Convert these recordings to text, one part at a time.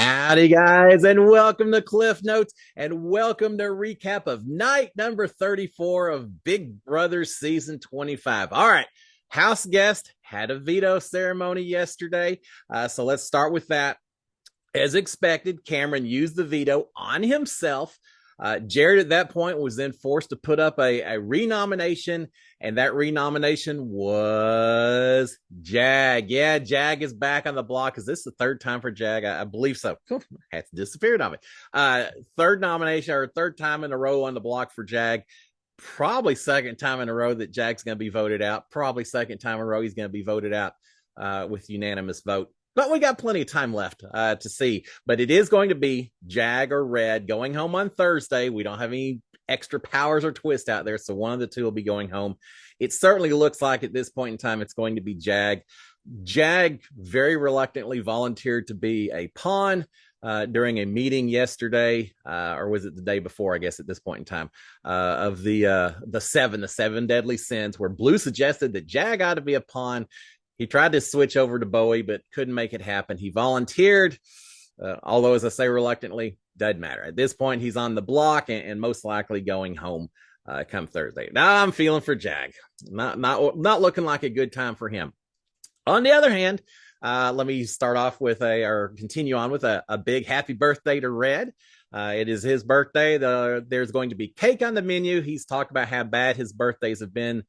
Howdy, guys, and welcome to Cliff Notes, and welcome to recap of night number 34 of Big Brother season 25. All right, house guest had a veto ceremony yesterday, so let's start with that. As expected, Cameron used the veto on himself. Jared at that point was then forced to put up a renomination, and that renomination was Jag. Yeah, Jag is back on the block. Is this the third time for Jag? I believe so. Has disappeared on me. Third nomination or third time in a row on the block for Jag. Probably second time in a row that Jag's going to be voted out. Probably second time in a row he's going to be voted out with unanimous vote. But we got plenty of time left to see. But it is going to be Jag or Red going home on Thursday. We don't have any extra powers or twists out there, so one of the two will be going home. It certainly looks like at this point in time it's going to be Jag. Jag very reluctantly volunteered to be a pawn during a meeting yesterday, or was it the day before, I guess, at this point in time, of the seven deadly sins, where Blue suggested that Jag ought to be a pawn. He tried to switch over to Bowie, but couldn't make it happen. He volunteered, although, as I say, reluctantly, doesn't matter. At this point, he's on the block and most likely going home come Thursday. Now I'm feeling for Jag. Not looking like a good time for him. On the other hand, let me start off with continue on with a big happy birthday to Red. It is his birthday. There's going to be cake on the menu. He's talked about how bad his birthdays have been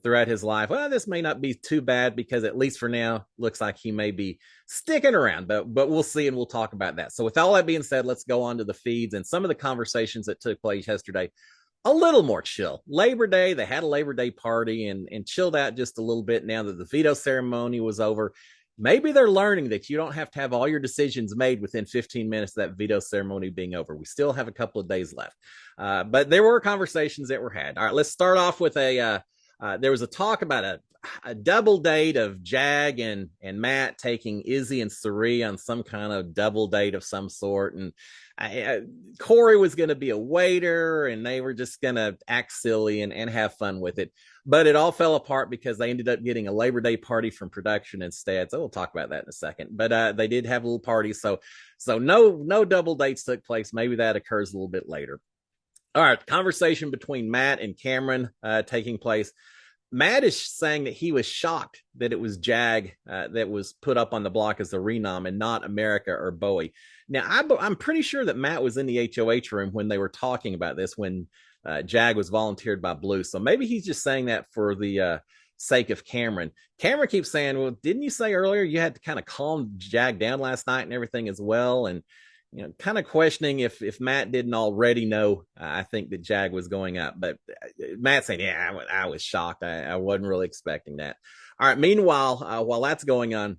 throughout his life. Well, this may not be too bad because at least for now, looks like he may be sticking around, but we'll see, and we'll talk about that. So with all that being said, let's go on to the feeds and some of the conversations that took place yesterday. A little more chill. Labor Day, they had a Labor Day party and chilled out just a little bit now that the veto ceremony was over. Maybe they're learning that you don't have to have all your decisions made within 15 minutes of that veto ceremony being over. We still have a couple of days left. But there were conversations that were had. All right, let's start off with there was a talk about a double date of Jag and Matt taking Izzy and Cirie on some kind of double date of some sort. And Corey was going to be a waiter, and they were just going to act silly and have fun with it. But it all fell apart because they ended up getting a Labor Day party from production instead. So we'll talk about that in a second. But they did have a little party. So no double dates took place. Maybe that occurs a little bit later. All right, conversation between Matt and Cameron taking place. Matt is saying that he was shocked that it was Jag that was put up on the block as the renom and not America or Bowie. Now, I'm pretty sure that Matt was in the HOH room when they were talking about this, when Jag was volunteered by Blue. So maybe he's just saying that for the sake of Cameron. Cameron keeps saying, well, didn't you say earlier you had to kind of calm Jag down last night and everything as well? And kind of questioning if Matt didn't already know. I think that Jag was going up, but Matt saying, yeah, I was shocked. I wasn't really expecting that. All right. Meanwhile, while that's going on,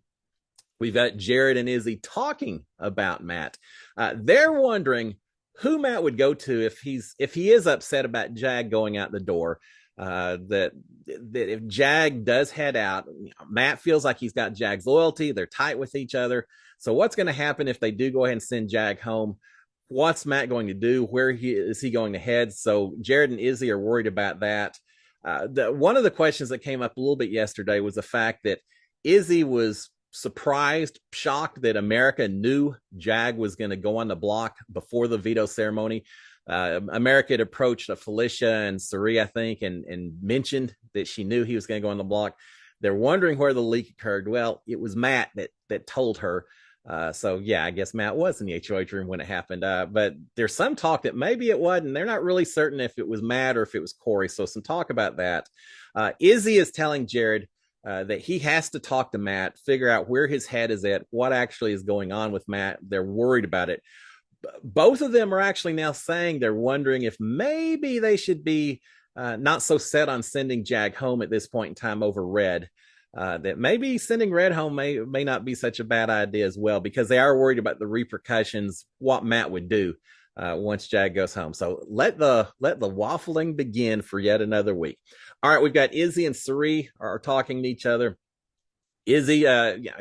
we've got Jared and Izzy talking about Matt. They're wondering who Matt would go to if he is upset about Jag going out the door. That if Jag does head out, Matt feels like he's got Jag's loyalty. They're tight with each other. So what's going to happen if they do go ahead and send Jag home? What's Matt going to do? Where is he going to head? So Jared and Izzy are worried about that. One of the questions that came up a little bit yesterday was the fact that Izzy was surprised, shocked that America knew Jag was going to go on the block before the veto ceremony. America had approached Felicia and Cirie, I think, and mentioned that she knew he was going to go on the block. They're wondering where the leak occurred. Well, it was Matt that told her. So yeah, I guess Matt was in the HOH room when it happened. But there's some talk that maybe it wasn't. They're not really certain if it was Matt or if it was Corey. So some talk about that. Izzy is telling Jared that he has to talk to Matt, figure out where his head is at, what actually is going on with Matt. They're worried about it. Both of them are actually now saying they're wondering if maybe they should be not so set on sending Jag home at this point in time over Red. That maybe sending Red home may not be such a bad idea as well, because they are worried about the repercussions, what Matt would do once Jag goes home. So let the waffling begin for yet another week. All right, we've got Izzy and Cirie are talking to each other. Izzy,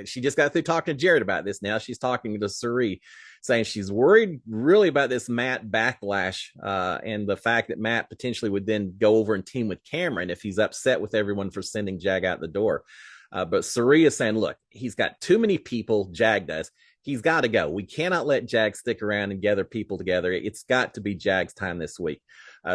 she just got through talking to Jared about this. Now she's talking to Cirie, saying she's worried really about this Matt backlash and the fact that Matt potentially would then go over and team with Cameron if he's upset with everyone for sending Jag out the door. But Cirie is saying, look, he's got too many people. Jag does. He's got to go. We cannot let Jag stick around and gather people together. It's got to be Jag's time this week.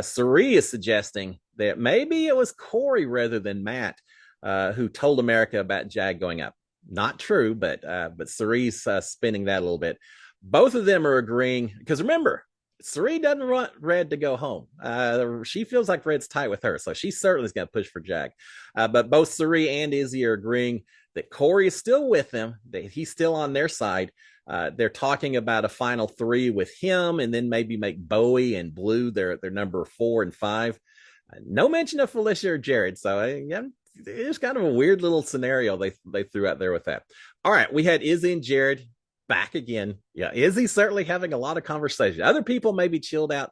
Cirie is suggesting that maybe it was Corey rather than Matt who told America about Jag going up. Not true, but Cirie's spinning that a little bit. Both of them are agreeing because remember, Cirie doesn't want Red to go home. She feels like Red's tight with her, so she certainly is going to push for Jag. But both Cirie and Izzy are agreeing that Corey is still with them, that he's still on their side. They're talking about a final 3 with him, and then maybe make Bowie and Blue their number 4 and 5. No mention of Felicia or Jared, so it's kind of a weird little scenario they threw out there with that. All right, we had Izzy and Jared back again. Yeah, Izzy certainly having a lot of conversation. Other people maybe chilled out.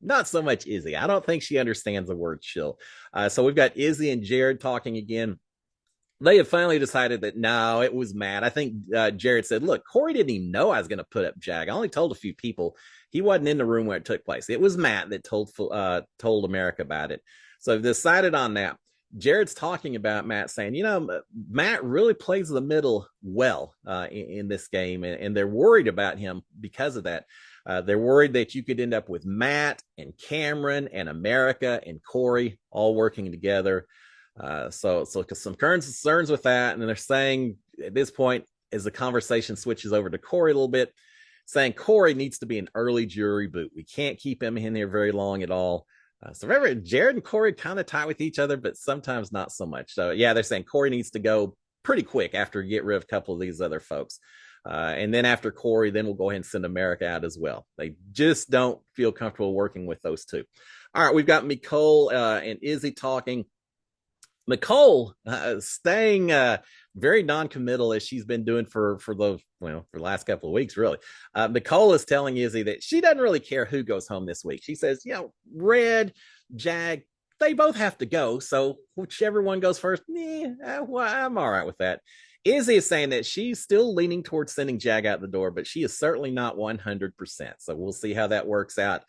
Not so much Izzy. I don't think she understands the word chill. So we've got Izzy and Jared talking again. They have finally decided that no, it was Matt. I think Jared said, look, Corey didn't even know I was going to put up Jag. I only told a few people. He wasn't in the room where it took place. It was Matt that told America about it. So I've decided on that. Jared's talking about Matt saying, Matt really plays the middle well in this game, and they're worried about him because of that. They're worried that you could end up with Matt and Cameron and America and Corey all working together. So some current concerns with that. And then they're saying at this point, as the conversation switches over to Corey a little bit, saying Corey needs to be an early jury boot. We can't keep him in here very long at all. So remember, Jared and Corey kind of tie with each other, but sometimes not so much. So yeah, they're saying Corey needs to go pretty quick after get rid of a couple of these other folks. And then after Corey, then we'll go ahead and send America out as well. They just don't feel comfortable working with those two. All right, we've got Mecole and Izzy talking. Mecole staying very non-committal as she's been doing for the last couple of weeks, really. Mecole is telling Izzy that she doesn't really care who goes home this week. She says, Red, Jag, they both have to go. So whichever one goes first, I'm all right with that. Izzy is saying that she's still leaning towards sending Jag out the door, but she is certainly not 100%. So we'll see how that works out.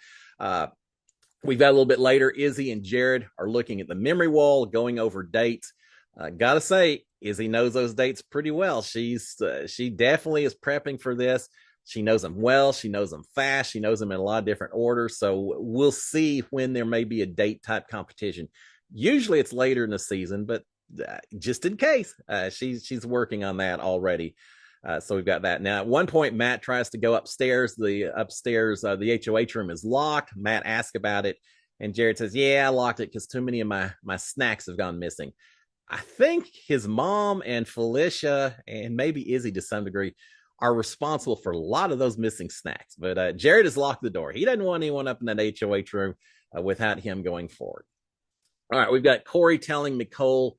We've got a little bit later, Izzy and Jared are looking at the memory wall, going over dates. Gotta say, Izzy knows those dates pretty well. She definitely is prepping for this. She knows them well. She knows them fast. She knows them in a lot of different orders. So we'll see when there may be a date type competition. Usually it's later in the season, but just in case, she's working on that already. So we've got that. Now, at one point, Matt tries to go upstairs. The HOH room is locked. Matt asks about it, and Jared says, yeah, I locked it because too many of my snacks have gone missing. I think his mom and Felicia and maybe Izzy to some degree are responsible for a lot of those missing snacks. But Jared has locked the door. He doesn't want anyone up in that HOH room without him going forward. All right, we've got Corey telling Mecole.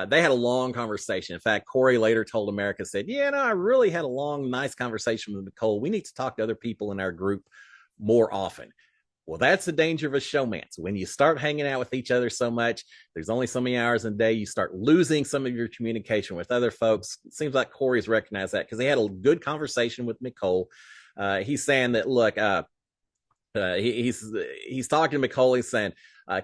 They had a long conversation. In fact, Corey later told America, said, I really had a long, nice conversation with Mecole. We need to talk to other people in our group more often. Well, that's the danger of a showmance. When you start hanging out with each other so much, there's only so many hours in a day, you start losing some of your communication with other folks. It seems like Corey's recognized that because they had a good conversation with Mecole. He's saying that, look, he's talking to Mecole. He's saying,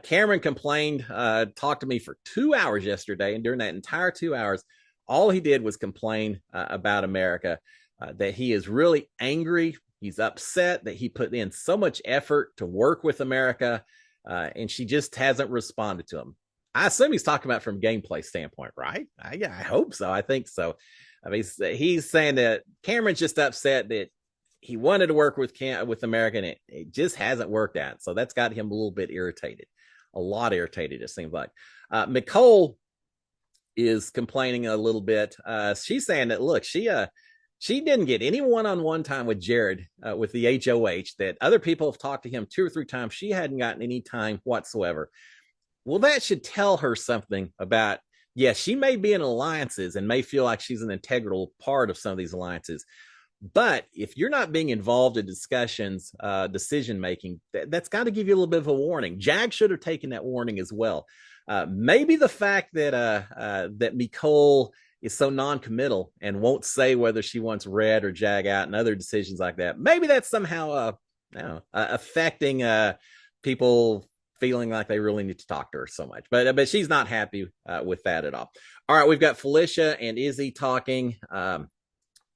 Cameron complained, talked to me for 2 hours yesterday. And during that entire 2 hours, all he did was complain about America, that he is really angry. He's upset that he put in so much effort to work with America, and she just hasn't responded to him. I assume he's talking about from a gameplay standpoint, right? I hope so. I think so. I mean, he's saying that Cameron's just upset that he wanted to work with America, and it just hasn't worked out. So that's got him a little bit irritated, a lot irritated, it seems like. Mecole is complaining a little bit. She's saying that, look, she didn't get any one-on-one time with Jared with the HOH, that other people have talked to him 2 or 3 times. She hadn't gotten any time whatsoever. Well, that should tell her something about, yes, she may be in alliances and may feel like she's an integral part of some of these alliances. But if you're not being involved in discussions, decision-making, that's got to give you a little bit of a warning. Jag should have taken that warning as well. Maybe the fact that that Mecole is so non-committal and won't say whether she wants Red or Jag out and other decisions like that, maybe that's somehow affecting people feeling like they really need to talk to her so much. But she's not happy with that at all. All right, we've got Felicia and Izzy talking.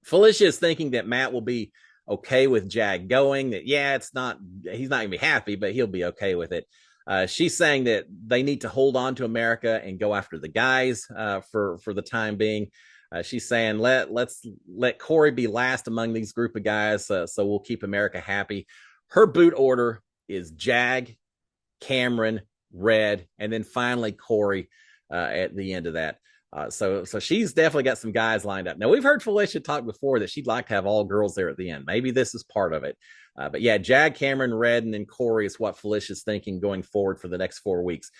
Felicia is thinking that Matt will be okay with Jag going. That he's not gonna be happy, but he'll be okay with it. She's saying that they need to hold on to America and go after the guys for the time being. She's saying let's let Corey be last among these group of guys, so we'll keep America happy. Her boot order is Jag, Cameron, Red, and then finally Corey at the end of that. So she's definitely got some guys lined up. Now, we've heard Felicia talk before that she'd like to have all girls there at the end. Maybe this is part of it. But yeah, Jag, Cameron, Red, and then Corey is what Felicia's thinking going forward for the next 4 weeks.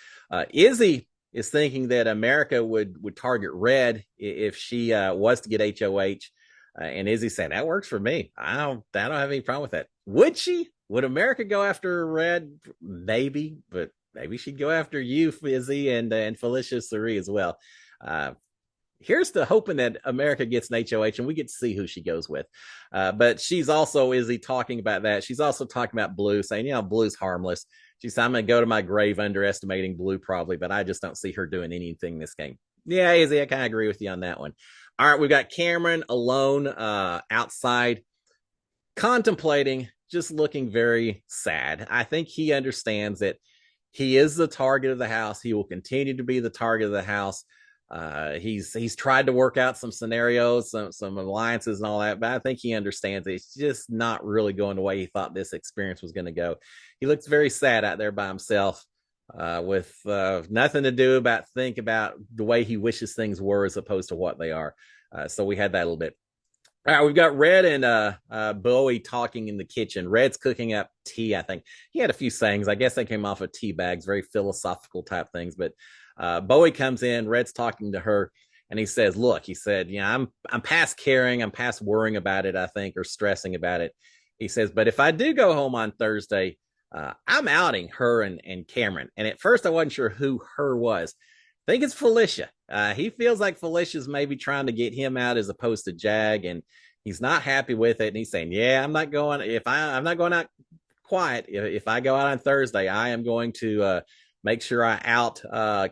Izzy is thinking that America would target Red if she was to get HOH. And Izzy said, that works for me. I don't have any problem with that. Would she? Would America go after Red? Maybe, but maybe she'd go after you, Izzy, and Felicia Cirie as well. Here's to hoping that America gets an HOH and we get to see who she goes with. But she's also, Izzy, talking about that. She's also talking about Blue, saying, Blue's harmless. She said, I'm going to go to my grave underestimating Blue probably, but I just don't see her doing anything this game. Yeah, Izzy, I kind of agree with you on that one. All right, we've got Cameron alone outside, contemplating, just looking very sad. I think he understands that he is the target of the house. He will continue to be the target of the house. He's tried to work out some scenarios, some alliances and all that, but I think he understands that it's just not really going the way he thought this experience was going to go. He looks very sad out there by himself, with nothing to do but think about the way he wishes things were as opposed to what they are. So we had that a little bit. All right, we've got Red and Bowie talking in the kitchen. Red's cooking up tea, I think. He had a few sayings. I guess they came off of tea bags, very philosophical type things. But Bowie comes in, Red's talking to her, and he says, look, he said, I'm past caring, I'm past worrying about it, I think, or stressing about it. He says, but if I do go home on Thursday, I'm outing her and Cameron. And at first I wasn't sure who her was. I think it's Felicia. He feels like Felicia's maybe trying to get him out as opposed to Jag, and he's not happy with it. And he's saying, I'm not going out quiet. If I go out on Thursday, I am going to make sure I out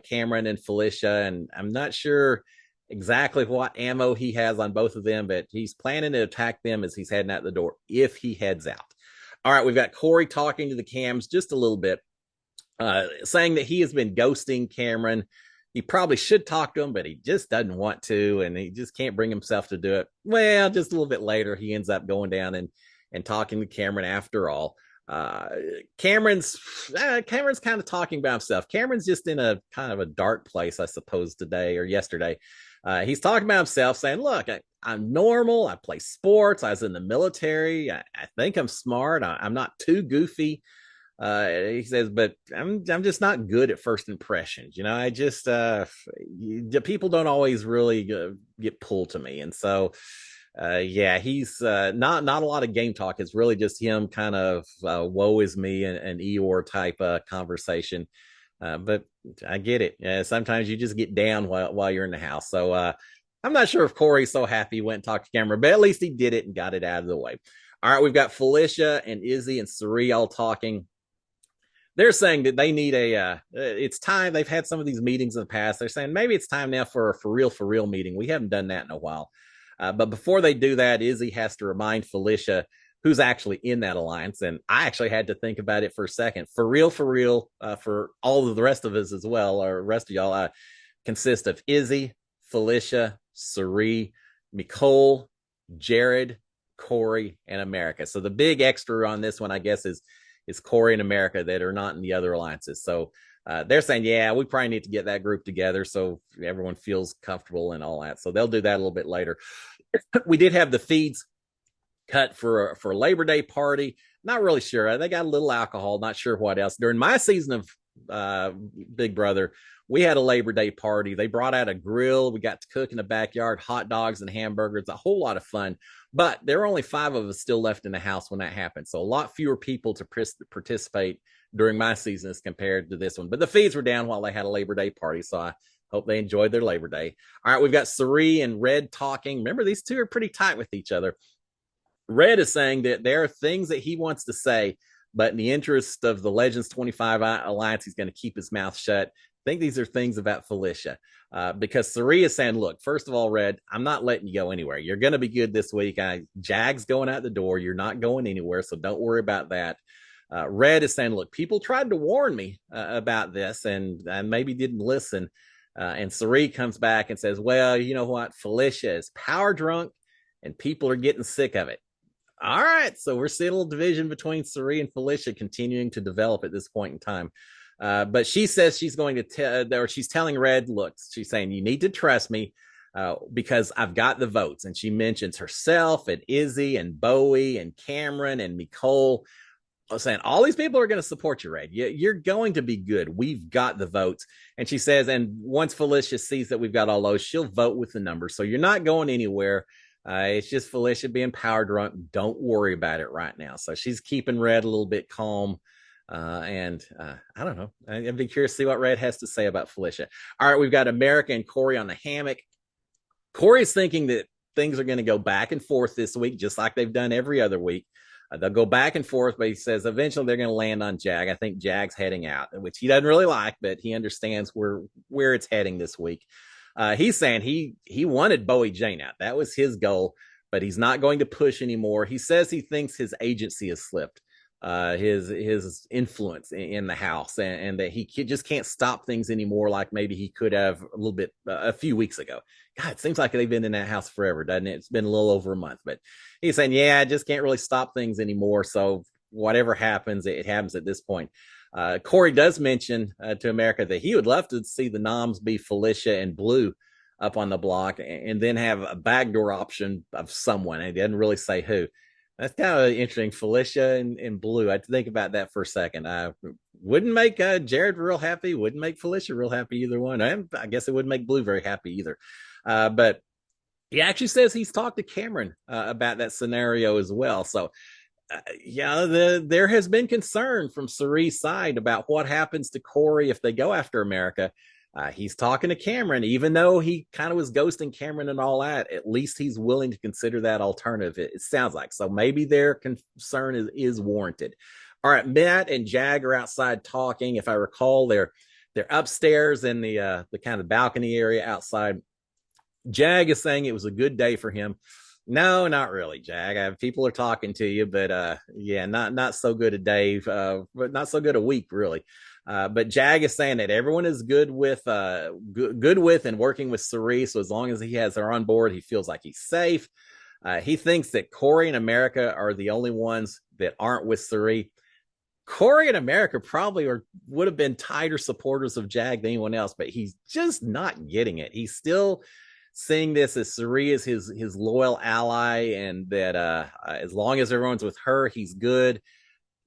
Cameron and Felicia. And I'm not sure exactly what ammo he has on both of them, but he's planning to attack them as he's heading out the door if he heads out. All right, we've got Corey talking to the cams just a little bit, saying that he has been ghosting Cameron. He probably should talk to him, but he just doesn't want to, and he just can't bring himself to do it. Well, just a little bit later, he ends up going down and talking to Cameron after all. Cameron's kind of talking about himself. Cameron's just in a kind of a dark place, I suppose, today or yesterday. He's talking about himself, saying, look, I'm normal. I play sports. I was in the military. I think I'm smart. I'm not too goofy. He says, but I'm just not good at first impressions. I just people don't always really get pulled to me, and so he's not a lot of game talk. It's really just him kind of woe is me and Eeyore type conversation. But I get it. Sometimes you just get down while you're in the house. So I'm not sure if Corey's so happy he went and talked to Cameron, but at least he did it and got it out of the way. All right, we've got Felicia and Izzy and Cirie all talking. They're saying that they need it's time. They've had some of these meetings in the past. They're saying maybe it's time now for a for real meeting. We haven't done that in a while. But before they do that, Izzy has to remind Felicia who's actually in that alliance. And I actually had to think about it for a second. For real, for all of the rest of us as well, or rest of y'all, consist of Izzy, Felicia, Cirie, Nicole, Jared, Corey, and America. So the big extra on this one, I guess, is Corey and America that are not in the other alliances. So they're saying, we probably need to get that group together so everyone feels comfortable and all that. So they'll do that a little bit later. We did have the feeds cut for Labor Day party. Not really sure. They got a little alcohol. Not sure what else. During my season of Big Brother, we had a Labor Day party. They brought out a grill. We got to cook in the backyard, hot dogs and hamburgers, a whole lot of fun. But there were only 5 of us still left in the house when that happened. So a lot fewer people to participate during my season as compared to this one. But the feeds were down while they had a Labor Day party. So I hope they enjoyed their Labor Day. All right, we've got Cirie and Red talking. Remember, these two are pretty tight with each other. Red is saying that there are things that he wants to say, but in the interest of the Legends 25 Alliance, he's going to keep his mouth shut. I think these are things about Felicia, because Cirie is saying, look, first of all, Red, I'm not letting you go anywhere. You're going to be good this week. Jag's going out the door. You're not going anywhere, so don't worry about that. Red is saying, look, people tried to warn me about this and maybe didn't listen. And Cirie comes back and says, well, you know what? Felicia is power drunk and people are getting sick of it. All right. So we're seeing a little division between Cirie and Felicia continuing to develop at this point in time. But she says she's going to tell, or she's telling Red, look, she's saying, you need to trust me because I've got the votes. And she mentions herself and Izzy and Bowie and Cameron and Nicole, saying all these people are going to support you, Red. You're going to be good. We've got the votes. And she says, and once Felicia sees that we've got all those, she'll vote with the numbers. So you're not going anywhere. It's just Felicia being power drunk. Don't worry about it right now. So she's keeping Red a little bit calm. I don't know. I'd be curious to see what Red has to say about Felicia. All right, we've got America and Corey on the hammock. Corey's thinking that things are going to go back and forth this week, just like they've done every other week. They'll go back and forth, but he says eventually they're going to land on Jag. I think Jag's heading out, which he doesn't really like, but he understands where it's heading this week. He's saying he wanted Bowie Jane out. That was his goal, but he's not going to push anymore. He says he thinks his agency has slipped, his influence in the house, and that he just can't stop things anymore like maybe he could have a little bit a few weeks ago. God, it seems like they've been in that house forever, doesn't it? It's been a little over a month, but he's saying, yeah, I just can't really stop things anymore. So whatever happens, it happens at this point. Corey does mention to America that he would love to see the noms be Felicia and Blue up on the block and then have a backdoor option of someone. He doesn't really say who. That's kind of interesting. Felicia and Blue. I had to think about that for a second. Wouldn't make Jared real happy. Wouldn't make Felicia real happy, either one. I guess it wouldn't make Blue very happy either. But he actually says he's talked to Cameron about that scenario as well. So, there has been concern from Cirie's side about what happens to Corey if they go after America. He's talking to Cameron, even though he kind of was ghosting Cameron and all that. At least he's willing to consider that alternative. It sounds like so. Maybe their concern is warranted. All right, Matt and Jag are outside talking. If I recall, they're upstairs in the kind of balcony area outside. Jag is saying it was a good day for him. No, not really, Jag. People are talking to you, but not so good a day, but not so good a week, really. But Jag is saying that everyone is good with and working with Cirie. So as long as he has her on board, he feels like he's safe. He thinks that Corey and America are the only ones that aren't with Cirie. Corey and America probably would have been tighter supporters of Jag than anyone else, but he's just not getting it. He's still seeing this as Cirie is his loyal ally, and that as long as everyone's with her, he's good.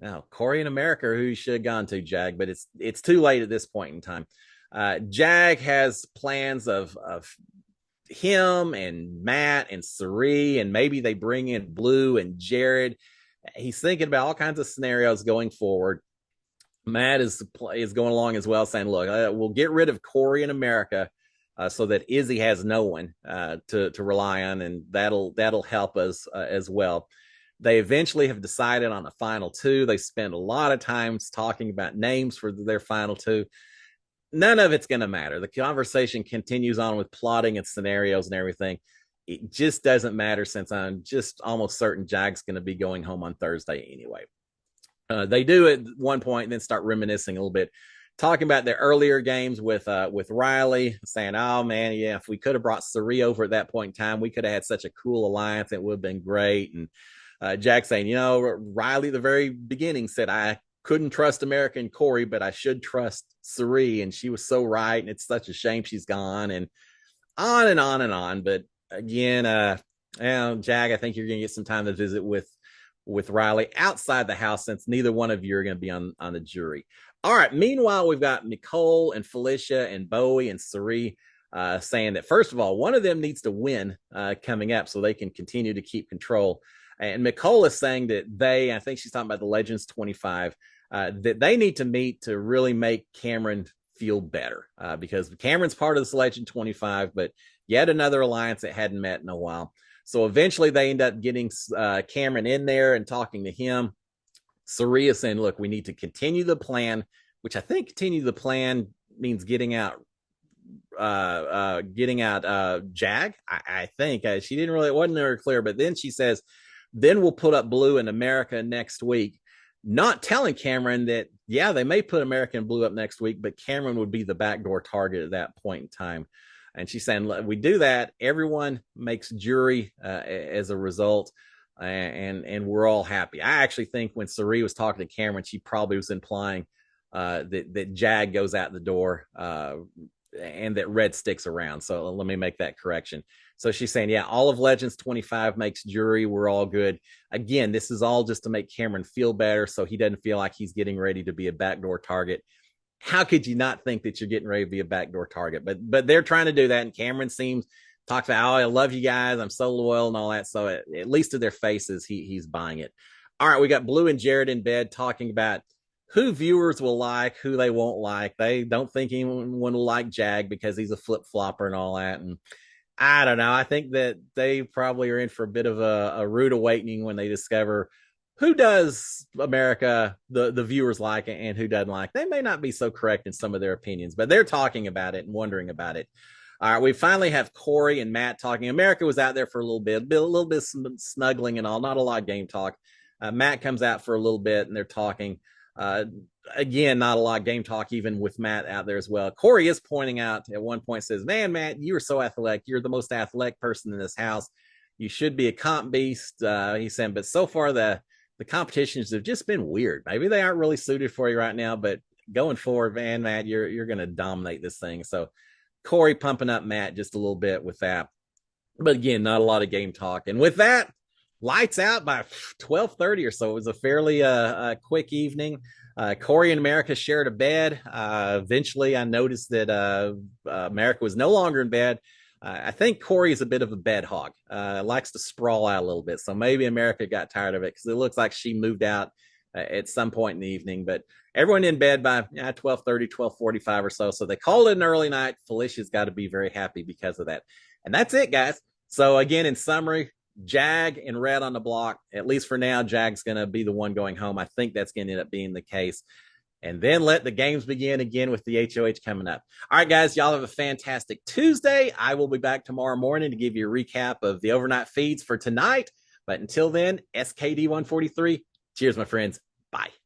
Now, Corey and America, who should have gone to Jag, but it's too late at this point in time. Jag has plans of him and Matt and Cirie, and maybe they bring in Blue and Jared. He's thinking about all kinds of scenarios going forward. Matt is going along as well, saying, look, we'll get rid of Corey and America so that Izzy has no one to rely on, and that'll help us as well. They eventually have decided on a final two. They spend a lot of time talking about names for their final two. None of it's going to matter. The conversation continues on with plotting and scenarios and everything. It just doesn't matter, since I'm just almost certain Jag's going to be going home on Thursday anyway. They do at one point and then start reminiscing a little bit, talking about their earlier games with Riley, saying, oh man, yeah, if we could have brought Cirie over at that point in time, we could have had such a cool alliance. It would have been great. And Jag saying, Riley at the very beginning said, I couldn't trust America and Corey, but I should trust Cirie, and she was so right, and it's such a shame she's gone, and on and on and on. But again, Jag, I think you're going to get some time to visit with Riley outside the house, since neither one of you are going to be on the jury. All right. Meanwhile, we've got Nicole and Felicia and Bowie and Cirie saying that, first of all, one of them needs to win coming up so they can continue to keep control. And Nicole is saying that I think she's talking about the Legends 25, that they need to meet to really make Cameron feel better, because Cameron's part of this Legend 25, but yet another alliance that hadn't met in a while. So eventually they end up getting Cameron in there and talking to him. Saria saying, look, we need to continue the plan, which I think continue the plan means getting out Jag. I think she didn't really, it wasn't very clear, but then she says, then we'll put up Blue in America next week. Not telling Cameron that, yeah, they may put American Blue up next week, but Cameron would be the backdoor target at that point in time. And she's saying, we do that, everyone makes jury as a result, and we're all happy. I actually think when Cirie was talking to Cameron, she probably was implying that Jag goes out the door and that Red sticks around. So let me make that correction. So she's saying, yeah, all of Legends 25 makes jury. We're all good. Again, this is all just to make Cameron feel better so he doesn't feel like he's getting ready to be a backdoor target. How could you not think that you're getting ready to be a backdoor target? But they're trying to do that, and Cameron talks about, oh, I love you guys, I'm so loyal and all that. So at least to their faces, he's buying it. All right, we got Blue and Jared in bed talking about who viewers will like, who they won't like. They don't think anyone will like Jag because he's a flip-flopper and all that. And I don't know. I think that they probably are in for a bit of a rude awakening when they discover who does America the viewers like and who doesn't like. They may not be so correct in some of their opinions, but they're talking about it and wondering about it. All right, we finally have Corey and Matt talking. America was out there for a little bit snuggling and all, not a lot of game talk. Matt comes out for a little bit and they're talking. Again, not a lot of game talk, even with Matt out there as well. Corey is pointing out at one point, says, man, Matt, you are so athletic. You're the most athletic person in this house. You should be a comp beast. He's saying, but so far the competitions have just been weird. Maybe they aren't really suited for you right now, but going forward, man, Matt, you're going to dominate this thing. So Corey pumping up Matt just a little bit with that. But again, not a lot of game talk. And with that, lights out by 12:30 or so. It was a fairly quick evening. Corey and America shared a bed. Eventually, I noticed that America was no longer in bed. I think Corey is a bit of a bed hog. Likes to sprawl out a little bit. So maybe America got tired of it because it looks like she moved out at some point in the evening. But everyone in bed by 12:30, 12:45 or so. So they called it an early night. Felicia's got to be very happy because of that. And that's it, guys. So again, in summary, Jag and Red on the block. At least for now, Jag's going to be the one going home. I think that's going to end up being the case. And then let the games begin again with the HOH coming up. All right, guys, y'all have a fantastic Tuesday. I will be back tomorrow morning to give you a recap of the overnight feeds for tonight. But until then, SKD 143. Cheers, my friends. Bye.